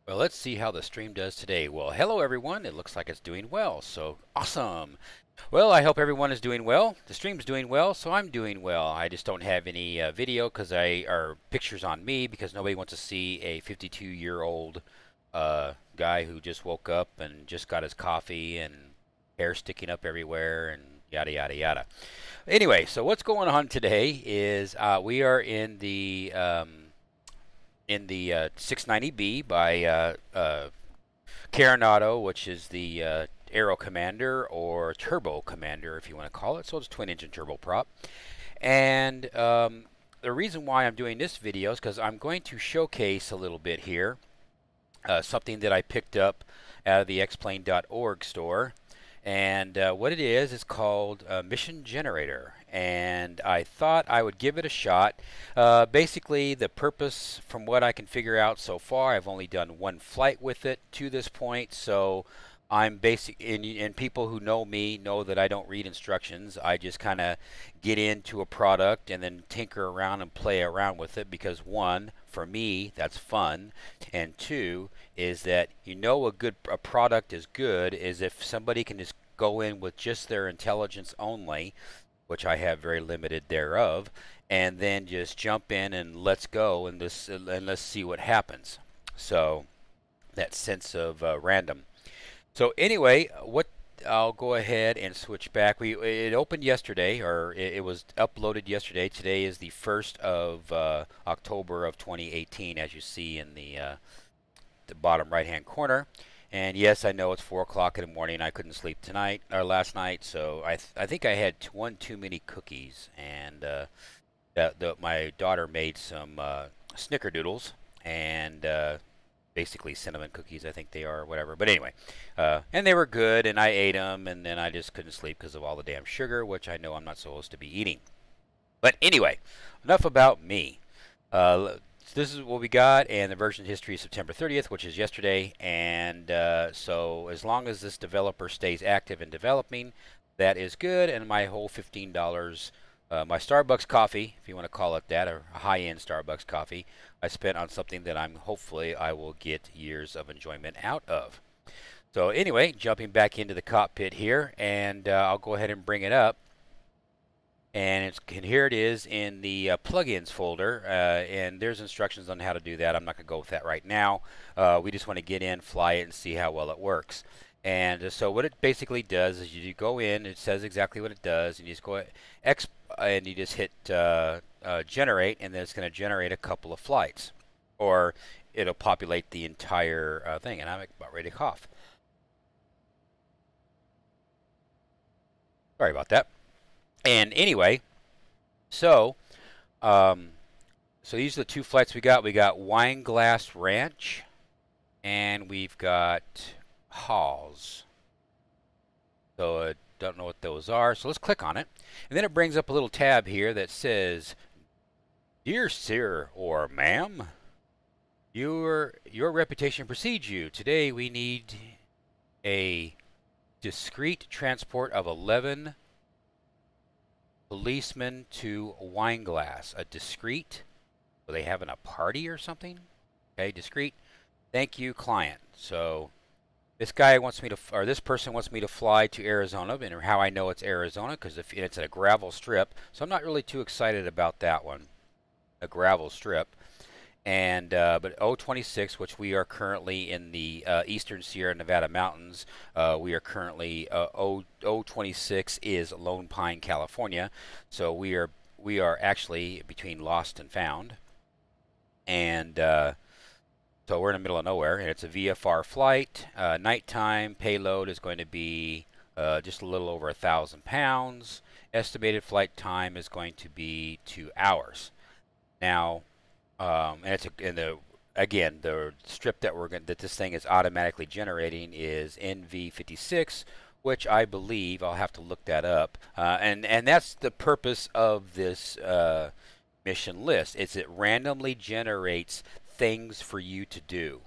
Well, let's see how the stream does today. Well, hello everyone. It looks like it's doing well, so awesome. Well, I hope everyone is doing well. The stream's doing well, so I'm doing well. I just don't have any video because I are pictures on me because nobody wants to see a 52-year-old guy who just woke up and just got his coffee and hair sticking up everywhere and yada yada yada. Anyway, so what's going on today is we are in the 690B by Carenado, which is the Aero Commander or Turbo Commander, if you want to call it. So it's twin engine turboprop. And the reason why I'm doing this video is because I'm going to showcase a little bit here something that I picked up out of the xplane.org store. And what it is called Mission Generator. And I thought I would give it a shot. Basically, the purpose, from what I can figure out so far, I've only done one flight with it to this point. So I'm and people who know me know that I don't read instructions. I just kind of get into a product and then tinker around and play around with it because one, for me, that's fun, and two is that a product is good is if somebody can just go in with just their intelligence only, which I have very limited thereof, and then just jump in and let's go and let's see what happens. So that sense of random. So anyway, I'll go ahead and switch back. It opened yesterday, or it was uploaded yesterday. Today is the 1st of October of 2018, as you see in the bottom right-hand corner. And yes, I know it's 4 o'clock in the morning. I couldn't sleep tonight or last night, so I think I had one too many cookies, and my daughter made some snickerdoodles and basically cinnamon cookies, I think they are, or whatever. But anyway, and they were good, and I ate them, and then I just couldn't sleep because of all the damn sugar, which I know I'm not supposed to be eating. But anyway, enough about me. This is what we got, and the version history is September 30th, which is yesterday. And so as long as this developer stays active and developing, that is good. And my whole $15, my Starbucks coffee, if you want to call it that, or a high-end Starbucks coffee, I spent on something that hopefully I will get years of enjoyment out of. So anyway, jumping back into the cockpit here, and I'll go ahead and bring it up. And here it is in the plugins folder, and there's instructions on how to do that. I'm not going to go with that right now. We just want to get in, fly it, and see how well it works. And so what it basically does is you go in, it says exactly what it does, and you just go and you just hit generate, and then it's going to generate a couple of flights, or it'll populate the entire thing. And I'm about ready to cough. Sorry about that. And anyway, so these are the two flights we got. We got Wineglass Ranch, and we've got Halls. So I don't know what those are. So let's click on it, and then it brings up a little tab here that says, "Dear sir or ma'am, your reputation precedes you. Today we need a discreet transport of 11." Policeman to Wineglass. A discreet? Are they having a party or something? Okay, discreet. Thank you, client. So this guy wants me to, or this person wants me to fly to Arizona, and how I know it's Arizona because it's a gravel strip. So I'm not really too excited about that one. A gravel strip. And but 026, which we are currently in the eastern Sierra Nevada mountains, we are currently 026 is Lone Pine, California. So we are actually between lost and found, and so we're in the middle of nowhere, and it's a VFR flight. Nighttime payload is going to be just a little over 1,000 pounds. Estimated flight time is going to be 2 hours. Now. Again, the strip that this thing is automatically generating is NV56, which I believe I'll have to look that up. And that's the purpose of this mission list. It randomly generates things for you to do,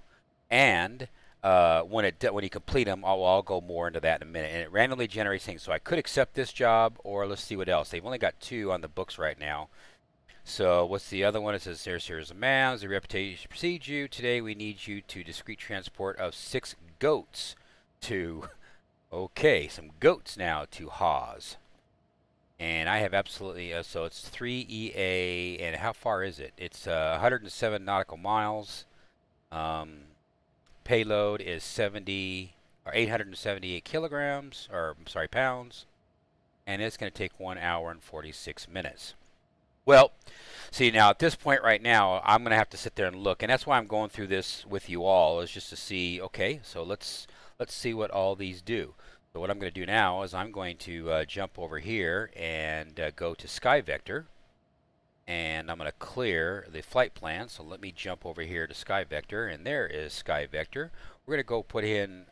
and when you complete them, I'll go more into that in a minute. And it randomly generates things, so I could accept this job, or let's see what else. They've only got 2 on the books right now. So what's the other one? It says here's a man. The reputation precedes you. Today we need you to discreet transport of 6 goats to. Okay, some goats now to Hawes. And I have absolutely, so it's 3 EA, and how far is it? It's 107 nautical miles. Payload is 70 or 878 kilograms, or I'm sorry, pounds. And it's going to take 1 hour and 46 minutes. Well, see, now at this point right now, I'm going to have to sit there and look, and that's why I'm going through this with you all, is just to see, okay, so let's see what all these do. So what I'm going to do now is I'm going to jump over here and go to Sky Vector, and I'm going to clear the flight plan. So let me jump over here to Sky Vector, and there is Sky Vector. We're going to go put in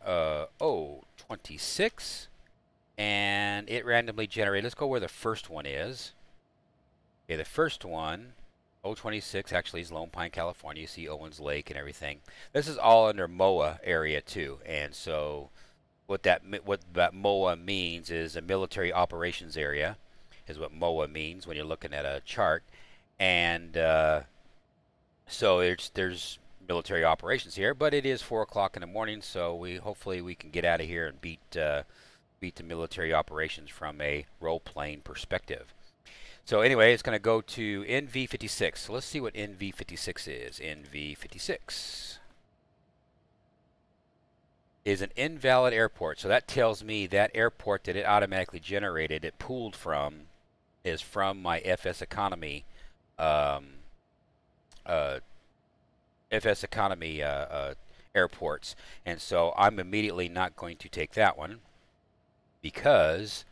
26, and it randomly generated. Let's go where the first one is. Okay, the first one, 026, actually is Lone Pine, California. You see Owens Lake and everything. This is all under MOA area too, and so what that MOA means is a military operations area, is what MOA means when you're looking at a chart, and so there's military operations here, but it is 4 o'clock in the morning, so hopefully we can get out of here and beat the military operations from a role-playing perspective. So anyway, it's going to go to NV56. So let's see what NV56 is. NV56 is an invalid airport. So that tells me that airport that it automatically generated, it pulled from, is from my FS Economy airports. And so I'm immediately not going to take that one because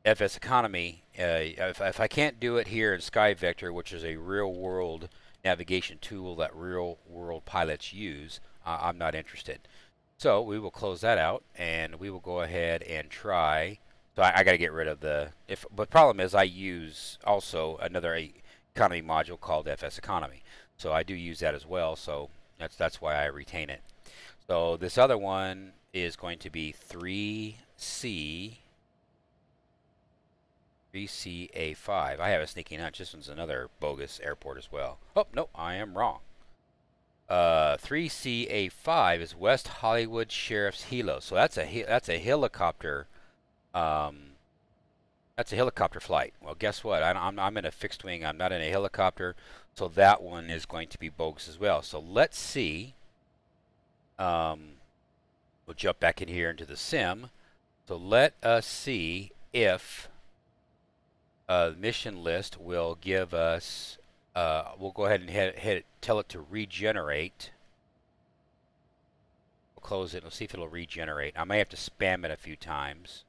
FS Economy, if I can't do it here in Sky Vector, which is a real-world navigation tool that real-world pilots use, I'm not interested. So we will close that out, and we will go ahead and try. So I got to get rid of the. But problem is, I use also another economy module called FS Economy. So I do use that as well. So that's why I retain it. So this other one is going to be 3CA5. I have a sneaking hunch this one's another bogus airport as well. Oh, no, I am wrong. 3CA5 is West Hollywood Sheriff's Helo. So that's a helicopter. That's a helicopter flight. Well, guess what? I'm in a fixed wing. I'm not in a helicopter. So that one is going to be bogus as well. So let's see. We'll jump back in here into the sim. So let us see if mission list will give us, we'll go ahead and tell it to regenerate. We'll close it. We'll see if it'll regenerate. I may have to spam it a few times.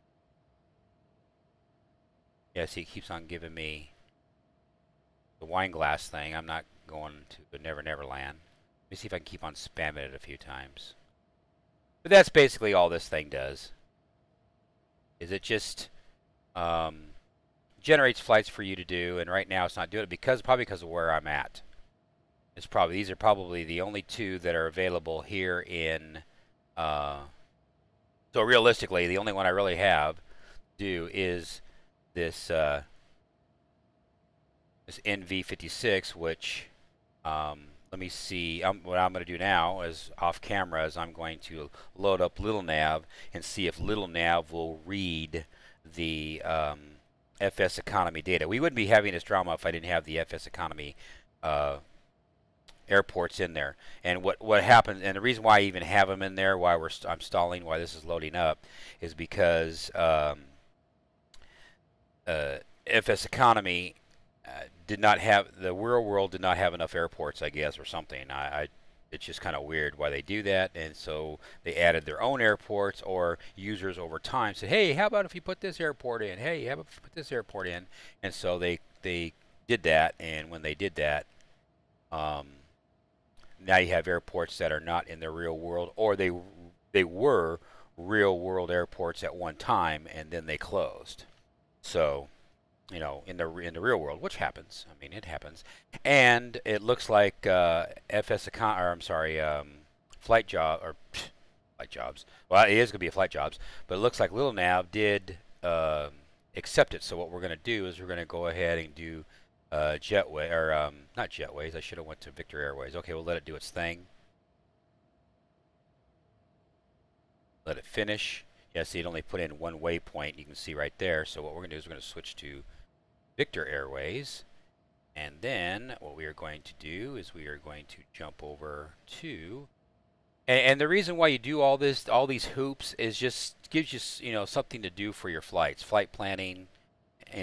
Yeah, see, it keeps on giving me the wine glass thing. I'm not going to the Never Never Land. Let me see if I can keep on spamming it a few times. But that's basically all this thing does. Is it just generates flights for you to do, and right now it's not doing it probably because of where I'm at. These are probably the only two that are available here in. So realistically, the only one I really have to do is this this NV56, which let me see. What I'm going to do now is off camera is I'm going to load up Little Nav and see if Little Nav will read the FS Economy data. We wouldn't be having this drama if I didn't have the FS Economy airports in there. And what happens, and the reason why I even have them in there, why I'm stalling, why this is loading up, is because FS Economy did not have, the real world did not have enough airports, I guess, or something. It's just kind of weird why they do that, and so they added their own airports, or users over time said, hey, how about if you put this airport in? Hey, how about if you put this airport in? And so they did that, and when they did that, now you have airports that are not in the real world, or they were real world airports at one time, and then they closed. So, you know, in the real world, which happens. I mean, it happens. And it looks like Flight Jobs. Well, it is going to be a Flight Jobs, but it looks like Little Nav did accept it. So what we're going to do is we're going to go ahead and do jetway, or not jetways. I should have went to Victor Airways. Okay, we'll let it do its thing. Let it finish. Yeah, see, it only put in one waypoint. You can see right there. So what we're going to do is we're going to switch to Victor Airways. And then what we are going to do is we are going to jump over to, and the reason why you do all these hoops is just gives you, something to do for your flights, flight planning,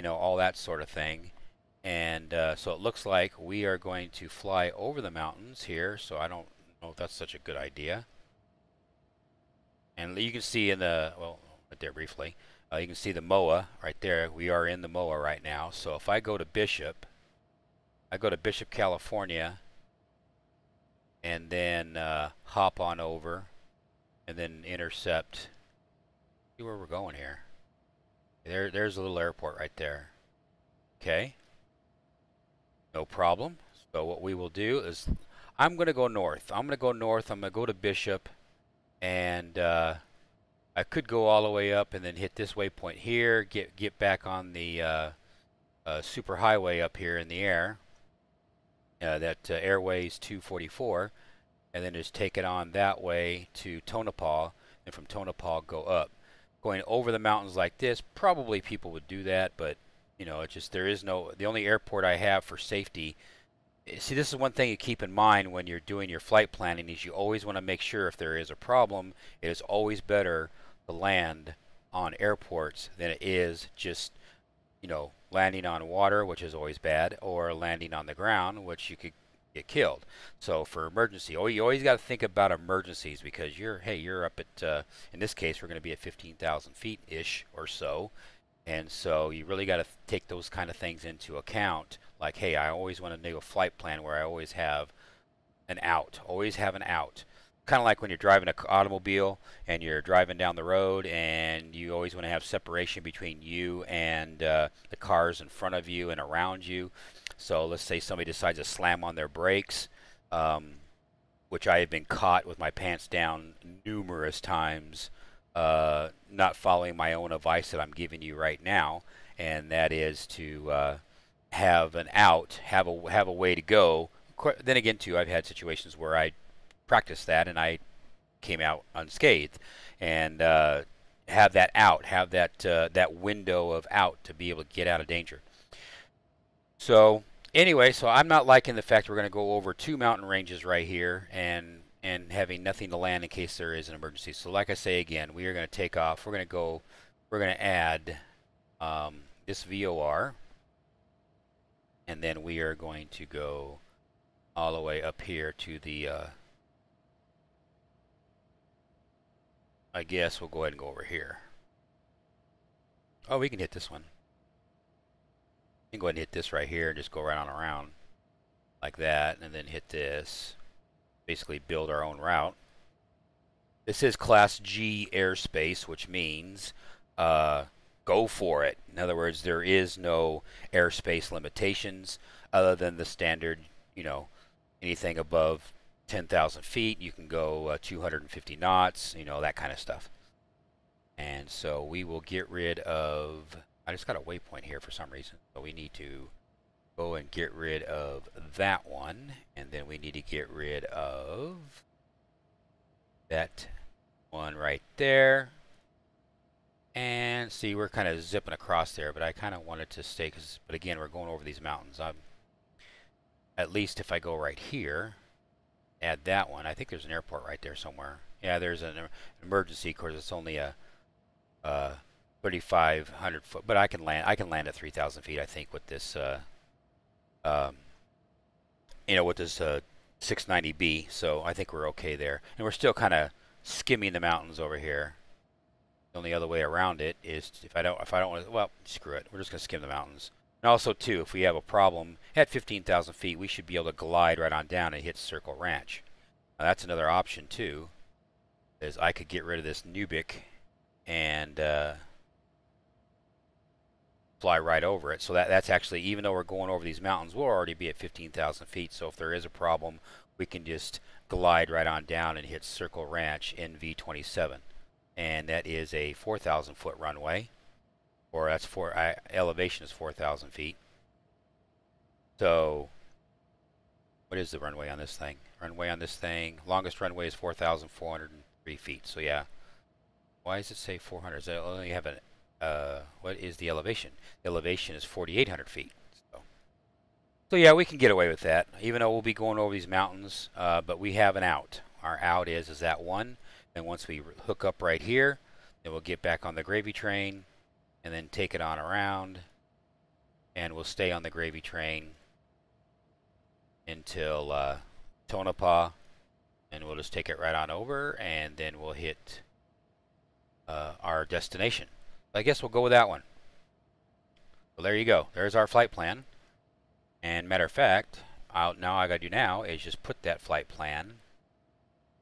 all that sort of thing. And so it looks like we are going to fly over the mountains here. So I don't know if that's such a good idea. And you can see in the, well, right there briefly, you can see the MOA right there. We are in the MOA right now. So if I go to Bishop, California, and then hop on over, and then intercept. See where we're going here. There's a little airport right there. Okay. No problem. So what we will do is, I'm going to go north. I'm going to go to Bishop, and I could go all the way up and then hit this waypoint here, get back on the super highway up here in the air. That Airways 244, and then just take it on that way to Tonopah, and from Tonopah go up. Going over the mountains like this, probably people would do that, but it's just the only airport I have for safety. See, this is one thing you keep in mind when you're doing your flight planning, is you always want to make sure if there is a problem, it is always better to land on airports than it is just landing on water, which is always bad, or landing on the ground, which you could get killed. So for emergency, you always got to think about emergencies, because you're up at, in this case, we're going to be at 15,000 feet-ish or so. And so you really got to take those kind of things into account. Like, hey, I always want to do a flight plan where I always have an out. Kind of like when you're driving an automobile and you're driving down the road, and you always want to have separation between you and the cars in front of you and around you. So let's say somebody decides to slam on their brakes, which I have been caught with my pants down numerous times, not following my own advice that I'm giving you right now, and that is to have an out, have a way to go. Then again, too, I've had situations where I practice that and I came out unscathed, and have that out, have that window of out to be able to get out of danger. So anyway, so I'm not liking the fact we're going to go over 2 mountain ranges right here and having nothing to land in case there is an emergency. So like I say again, we are going to take off. We're going to add this VOR, and then we are going to go all the way up here to the I guess we'll go ahead and go over here. Oh, we can hit this one. We can go ahead and hit this right here and just go right on around like that, and then hit this. Basically build our own route. This is Class G airspace, which means go for it. In other words, there is no airspace limitations other than the standard, anything above 10,000 feet, you can go 250 knots, that kind of stuff. And so we will get rid of, I just got a waypoint here for some reason, so we need to go and get rid of that one, and then we need to get rid of that one right there. And see, we're kind of zipping across there, but I kind of wanted to stay, but again, we're going over these mountains. At least if I go right here, add that one. I think there's an airport right there somewhere. Yeah, there's an emergency. Of course, it's only a 3,500 foot, but I can land at 3,000 feet. I think with this, with this 690B. So I think we're okay there, and we're still kind of skimming the mountains over here. The only other way around it is if I don't want to, well, screw it. We're just gonna skim the mountains. And also, too, if we have a problem at 15,000 feet, we should be able to glide right on down and hit Circle Ranch. Now, that's another option, too, is I could get rid of this Nubic and fly right over it. So that's actually, even though we're going over these mountains, we'll already be at 15,000 feet. So if there is a problem, we can just glide right on down and hit Circle Ranch in V27. And that is a 4,000 foot runway. or that's elevation is 4,000 feet. So what is the runway on this thing? Runway on this thing, longest runway is 4,403 feet. So yeah, why does it say 400? Does it only have what is the elevation? The elevation is 4,800 feet. So yeah, we can get away with that, even though we'll be going over these mountains, but we have an out. Our out is that one, and once we hook up right here, then we'll get back on the gravy train, and then take it on around, and we'll stay on the gravy train until Tonopah, and we'll just take it right on over, and then we'll hit our destination. I guess we'll go with that one. Well, there you go. There's our flight plan. And matter of fact, now I got to do now is just put that flight plan,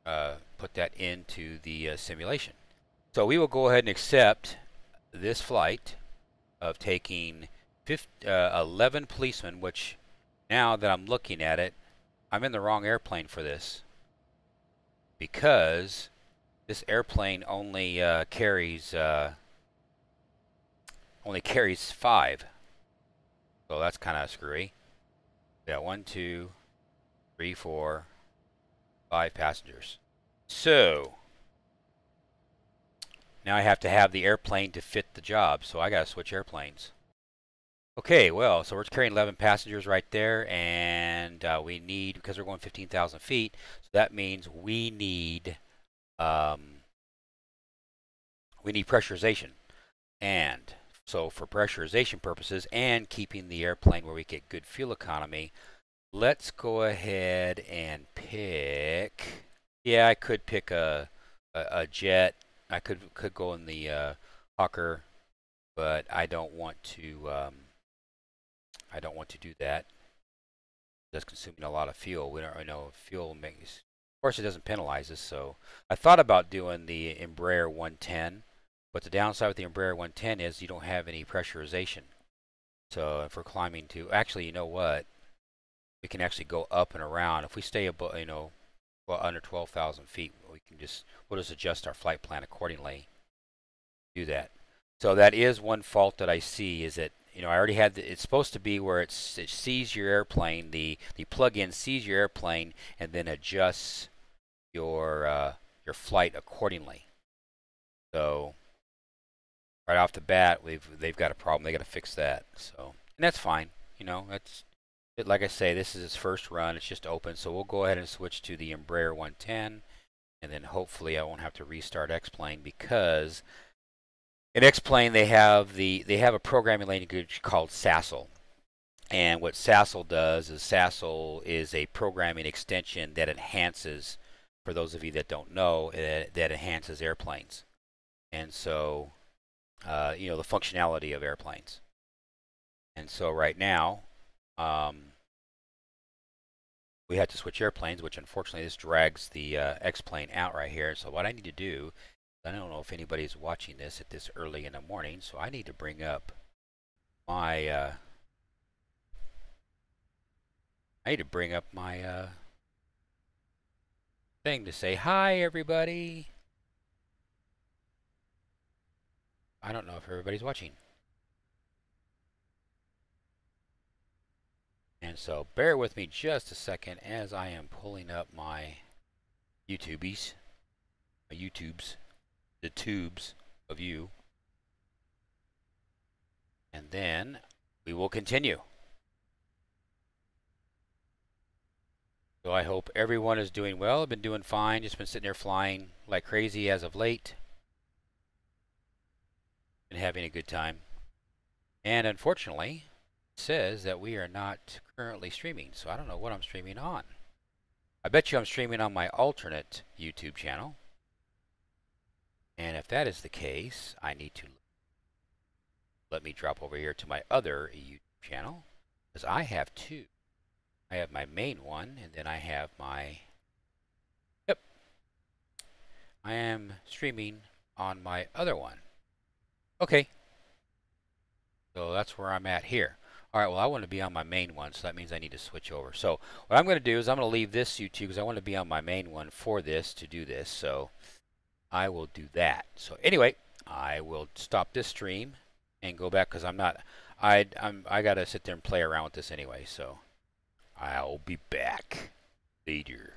put that into the simulation. So we will go ahead and accept this flight of taking 11 policemen, which now that I'm looking at it, I'm in the wrong airplane for this, because this airplane only carries 5. So that's kind of screwy. Yeah, 1, 2, 3, 4, 5 passengers. So now I have to have the airplane to fit the job, so I got to switch airplanes. Okay, well, so we're carrying 11 passengers right there, and we need, because we're going 15,000 feet, so that means we need pressurization. And so for pressurization purposes and keeping the airplane where we get good fuel economy, let's go ahead and pick, yeah, I could pick a jet. I could go in the Hawker, but I don't want to do that. That's consuming a lot of fuel. We don't really know if fuel makes, of course it doesn't penalize us, so I thought about doing the Embraer 110. But the downside with the Embraer 110 is you don't have any pressurization. So if we're climbing to, actually, you know what? We can actually go up and around. If we stay above, well, under 12,000 feet, we'll just adjust our flight plan accordingly. Do that. So that is one fault that I see, is that, I already had it's supposed to be where it sees your airplane, the plug-in sees your airplane and then adjusts your flight accordingly. So right off the bat, they've got a problem. They got to fix that. So, and that's fine. That's it. Like I say, this is its first run. It's just open, so we'll go ahead and switch to the Embraer 110, and then hopefully I won't have to restart X-Plane, because in X-Plane they have a programming language called Sassel. And what Sassel does is Sassel is a programming extension that enhances, for those of you that don't know, that enhances airplanes. And so the functionality of airplanes. And so right now, we have to switch airplanes, which unfortunately this drags the X-Plane out right here. So what I need to do, I don't know if anybody's watching this at this early in the morning, so I need to bring up my thing to say hi, everybody. I don't know if everybody's watching. And so bear with me just a second as I am pulling up my YouTubes, the tubes of you. And then we will continue. So I hope everyone is doing well. I've been doing fine. Just been sitting there flying like crazy as of late. Been having a good time. And unfortunately, it says that we are not currently streaming. So I don't know what I'm streaming on. I bet you I'm streaming on my alternate YouTube channel. And if that is the case, I need to let me drop over here to my other YouTube channel, because I have two. I have my main one, and then I have my, yep, I am streaming on my other one. Okay, so that's where I'm at here. All right, well, I want to be on my main one, so that means I need to switch over. So what I'm going to do is I'm going to leave this YouTube because I want to be on my main one for this, to do this. So I will do that. So anyway, I will stop this stream, and go back because I gotta sit there and play around with this anyway. So I'll be back later.